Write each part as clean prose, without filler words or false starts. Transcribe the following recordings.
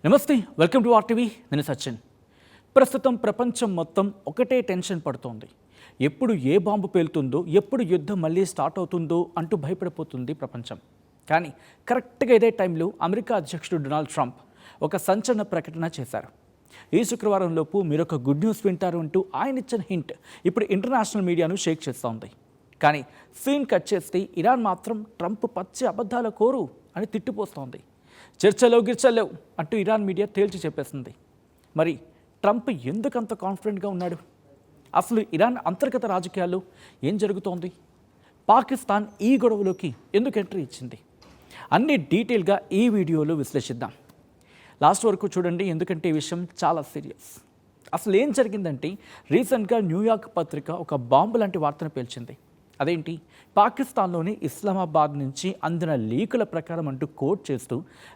నమస్తే, welcome to RTV. నేను సచిన్. ప్రస్తుతం ప్రపంచం మొత్తం ఒకటే టెన్షన్ పడుతోంది. ఎప్పుడు ఏ బాంబు పేలుతుందో, ఎప్పుడు యుద్ధం మళ్ళీ స్టార్ట్ అవుతుందో అంటూ భయపడిపోతుంది ప్రపంచం. కానీ కరెక్ట్గా ఇదే టైంలో అమెరికా అధ్యక్షుడు డొనాల్డ్ ట్రంప్ ఒక సంచలన ప్రకటన చేశారు. ఈ శుక్రవారంలోపు మీరొక గుడ్ న్యూస్ వింటారు అంటూ ఆయన ఇచ్చిన హింట్ ఇప్పుడు ఇంటర్నేషనల్ మీడియాను షేక్ చేస్తోంది. కానీ సీన్ కట్ చేస్తే ఇరాన్ మాత్రం ట్రంప్ పచ్చి అబద్ధాల కోరు అని తిట్టిపోస్తోంది. చర్చలో గిర్చలేవు అంటూ ఇరాన్ మీడియా తేల్చి చెప్పేసింది. మరి ట్రంప్ ఎందుకంత కాన్ఫిడెంట్గా ఉన్నాడు? అసలు ఇరాన్ అంతర్గత రాజకీయాల్లో ఏం జరుగుతోంది? పాకిస్తాన్ ఈ గొడవలోకి ఎందుకు ఎంట్రీ ఇచ్చింది? అన్ని డీటెయిల్గా ఈ వీడియోలో విశ్లేషిద్దాం. లాస్ట్ వరకు చూడండి, ఎందుకంటే ఈ విషయం చాలా సీరియస్. అసలు ఏం జరిగిందంటే, రీసెంట్గా న్యూయార్క్ పత్రిక ఒక బాంబు లాంటి వార్తను పేల్చింది. అదేంటి, పాకిస్తాన్లోని ఇస్లామాబాద్ నుంచి అందిన లీకుల ప్రకారం అంటూ కోట్ చేస్తూ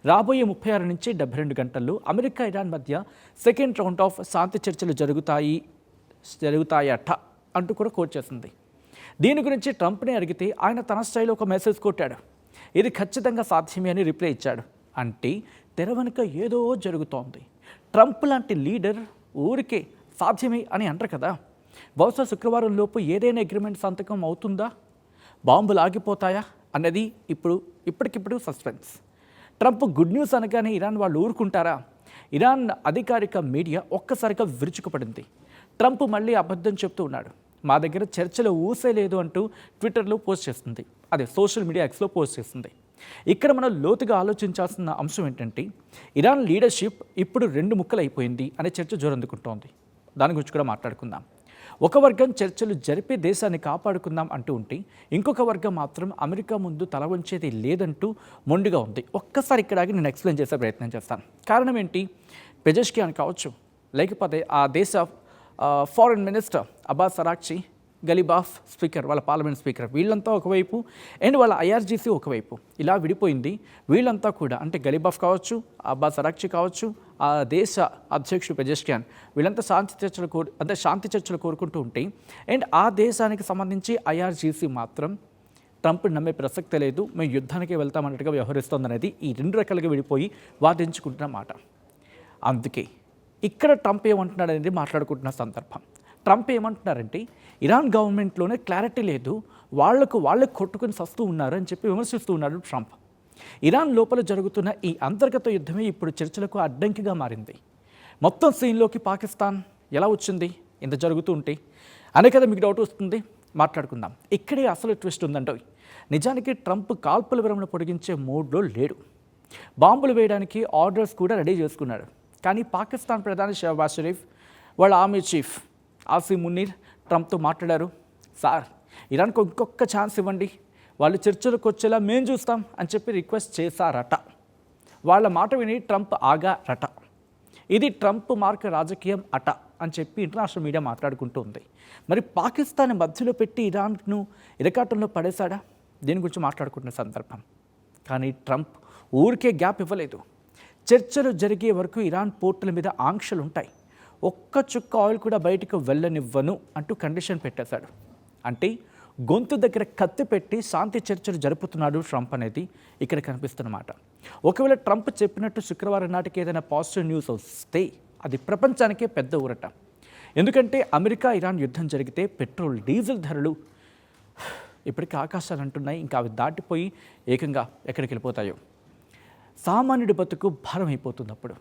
రాబోయే 36 నుంచి 72 గంటల్లో అమెరికా ఇరాన్ మధ్య సెకండ్ రౌండ్ ఆఫ్ శాంతి చర్చలు జరుగుతాయట అంటూ కూడా కోట్ చేసింది. దీని గురించి ట్రంప్ని అడిగితే ఆయన తన స్టైల్లో ఒక మెసేజ్ కొట్టాడు. ఇది ఖచ్చితంగా సాధ్యమే అని రిప్లై ఇచ్చాడు. అంటే తెర వెనుక ఏదో జరుగుతోంది. ట్రంప్ లాంటి లీడర్ ఊరికే సాధ్యమే అని అంటారు కదా. బహుశా శుక్రవారం లోపు ఏదైనా అగ్రిమెంట్ సంతకం అవుతుందా, బాంబులు ఆగిపోతాయా అన్నది ఇప్పటికిప్పుడు సస్పెన్స్. ట్రంప్ గుడ్ న్యూస్ అనగానే ఇరాన్ వాళ్ళు ఊరుకుంటారా? ఇరాన్ అధికారిక మీడియా ఒక్కసారిగా విరుచుకుపడింది. ట్రంప్ మళ్ళీ అబద్ధం చెప్తూ ఉన్నాడు. మా దగ్గర చర్చలు ఊసే లేదు అంటూ ట్విట్టర్లో పోస్ట్ చేస్తుంది. అదే సోషల్ మీడియా ఎక్స్లో పోస్ట్ చేస్తుంది. ఇక్కడ మనం లోతుగా ఆలోచించాల్సిన అంశం ఏంటంటే, ఇరాన్ లీడర్షిప్ ఇప్పుడు 2 ముక్కలు అయిపోయింది అనే చర్చ జోరందుకుంటోంది. దాని గురించి కూడా మాట్లాడుకుందాం. ఒక వర్గం చర్చలు జరిపి దేశాన్ని కాపాడుకుందాం అంటూ ఉంటే, ఇంకొక వర్గం మాత్రం అమెరికా ముందు తల వంచేది లేదంటూ మొండిగా ఉంది. ఒక్కసారి ఇక్కడ నేను ఎక్స్ప్లెయిన్ చేసే ప్రయత్నం చేస్తాను. కారణం ఏంటి? పెజెష్కియాన్ కావచ్చు, లేకపోతే ఆ దేశ ఫారెన్ మినిస్టర్ అబ్బాస్ అరాక్చి, గలీబాఫ్ స్పీకర్, వాళ్ళ పార్లమెంట్ స్పీకర్, వీళ్ళంతా ఒకవైపు అండ్ వాళ్ళ ఐఆర్జీసీ ఒకవైపు ఇలా విడిపోయింది. వీళ్ళంతా కూడా అంటే గలీబాఫ్ కావచ్చు, అబ్బాస్ అరాక్చి కావచ్చు, ఆ దేశ అధ్యక్షుడు పెజెష్కియాన్, వీళ్ళంతా శాంతి చర్చలు కోరుకుంటూ ఉంటే, అండ్ ఆ దేశానికి సంబంధించి ఐఆర్జీసీ మాత్రం ట్రంప్ నమ్మే ప్రసక్తే లేదు, మేము యుద్ధానికి వెళ్తామన్నట్టుగా వ్యవహరిస్తోందనేది ఈ 2 రకాలుగా విడిపోయి వాదించుకుంటున్న మాట. అందుకే ఇక్కడ ట్రంప్ ఏమంటున్నాడు అనేది మాట్లాడుకుంటున్న సందర్భం. ట్రంప్ ఏమంటున్నారంటే, ఇరాన్ గవర్నమెంట్లోనే క్లారిటీ లేదు, వాళ్ళకు కొట్టుకుని సస్తూ ఉన్నారు అని చెప్పి విమర్శిస్తూ ఉన్నాడు ట్రంప్. ఇరాన్ లోపల జరుగుతున్న ఈ అంతర్గత యుద్ధమే ఇప్పుడు చర్చలకు అడ్డంకిగా మారింది. మొత్తం సీన్లోకి పాకిస్తాన్ ఎలా వచ్చింది ఇంత జరుగుతూ ఉంటే అనే కదా మీకు డౌట్ వస్తుంది. మాట్లాడుకుందాం. ఇక్కడే అసలు ట్విస్ట్ ఉందంటో. నిజానికి ట్రంప్ కాల్పుల విరమణ పొడిగించే మూడ్లో లేడు. బాంబులు వేయడానికి ఆర్డర్స్ కూడా రెడీ చేసుకున్నాడు. కానీ పాకిస్తాన్ ప్రధాని షహబాజ్ షరీఫ్, వాళ్ళ ఆర్మీ చీఫ్ ఆసిమ్ మునీర్ ట్రంప్తో మాట్లాడారు. సార్, ఇరాన్కు ఇంకొక ఛాన్స్ ఇవ్వండి, వాళ్ళు చర్చలకు వచ్చేలా మేము చూస్తాం అని చెప్పి రిక్వెస్ట్ చేశారట. వాళ్ళ మాట విని ట్రంప్ ఆగారట. ఇది ట్రంప్ మార్క్ రాజకీయం అట అని చెప్పి ఇంటర్నేషనల్ మీడియా మాట్లాడుకుంటూ ఉంది. మరి పాకిస్తాన్ మధ్యలో పెట్టి ఇరాన్ను ఇరకాటంలో పడేశాడా? దీని గురించి మాట్లాడుకుంటున్న సందర్భం. కానీ ట్రంప్ ఊరికే గ్యాప్ ఇవ్వలేదు. చర్చలు జరిగే వరకు ఇరాన్ పోర్టుల మీద ఆంక్షలు ఉంటాయి, ఒక్క చుక్క ఆయిల్ కూడా బయటకు వెళ్ళనివ్వను అంటూ కండిషన్ పెట్టేశాడు. అంటే గొంతు దగ్గర కత్తి పెట్టి శాంతి చర్చలు జరుపుతున్నాడు ట్రంప్ అనేది ఇక్కడ కనిపిస్తున్నమాట. ఒకవేళ ట్రంప్ చెప్పినట్టు శుక్రవారం నాటికి ఏదైనా పాజిటివ్ న్యూస్ వస్తే అది ప్రపంచానికే పెద్ద ఊరట. ఎందుకంటే అమెరికా ఇరాన్ యుద్ధం జరిగితే పెట్రోల్ డీజిల్ ధరలు ఇప్పటికీ ఆకాశాలు అంటున్నాయి. ఇంకా అవి దాటిపోయి ఏకంగా ఎక్కడికి వెళ్ళిపోతాయో. సామాన్యుడి బతుకు భారం అయిపోతుంది అప్పుడు.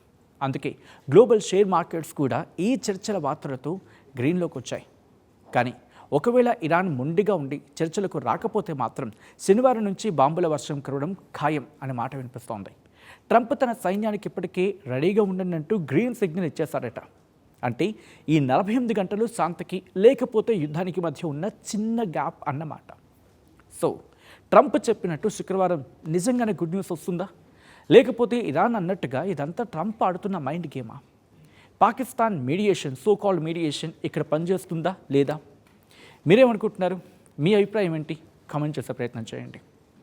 అందుకే గ్లోబల్ షేర్ మార్కెట్స్ కూడా ఈ చర్చల వార్తలతో గ్రీన్లోకి వచ్చాయి. కానీ ఒకవేళ ఇరాన్ మొండిగా ఉండి చర్చలకు రాకపోతే మాత్రం శనివారం నుంచి బాంబుల వర్షం కురవడం ఖాయం అనే మాట వినిపిస్తోంది. ట్రంప్ తన సైన్యానికి ఇప్పటికే రెడీగా ఉండనంటూ గ్రీన్ సిగ్నల్ ఇచ్చేశారట. అంటే ఈ 48 గంటలు శాంతికి లేకపోతే యుద్ధానికి మధ్య ఉన్న చిన్న గ్యాప్ అన్నమాట. సో ట్రంప్ చెప్పినట్టు శుక్రవారం నిజంగానే గుడ్ న్యూస్ వస్తుందా, లేకపోతే ఇరాన్ అన్నట్టుగా ఇదంతా ట్రంప్ ఆడుతున్న మైండ్ గేమా? Pakistan mediation, so called mediation ఇక్కడ పనిచేస్తుందా లేదా? మీరేమనుకుంటున్నారు? మీ అభిప్రాయం ఏంటి? కామెంట్ చేసే ప్రయత్నం చేయండి.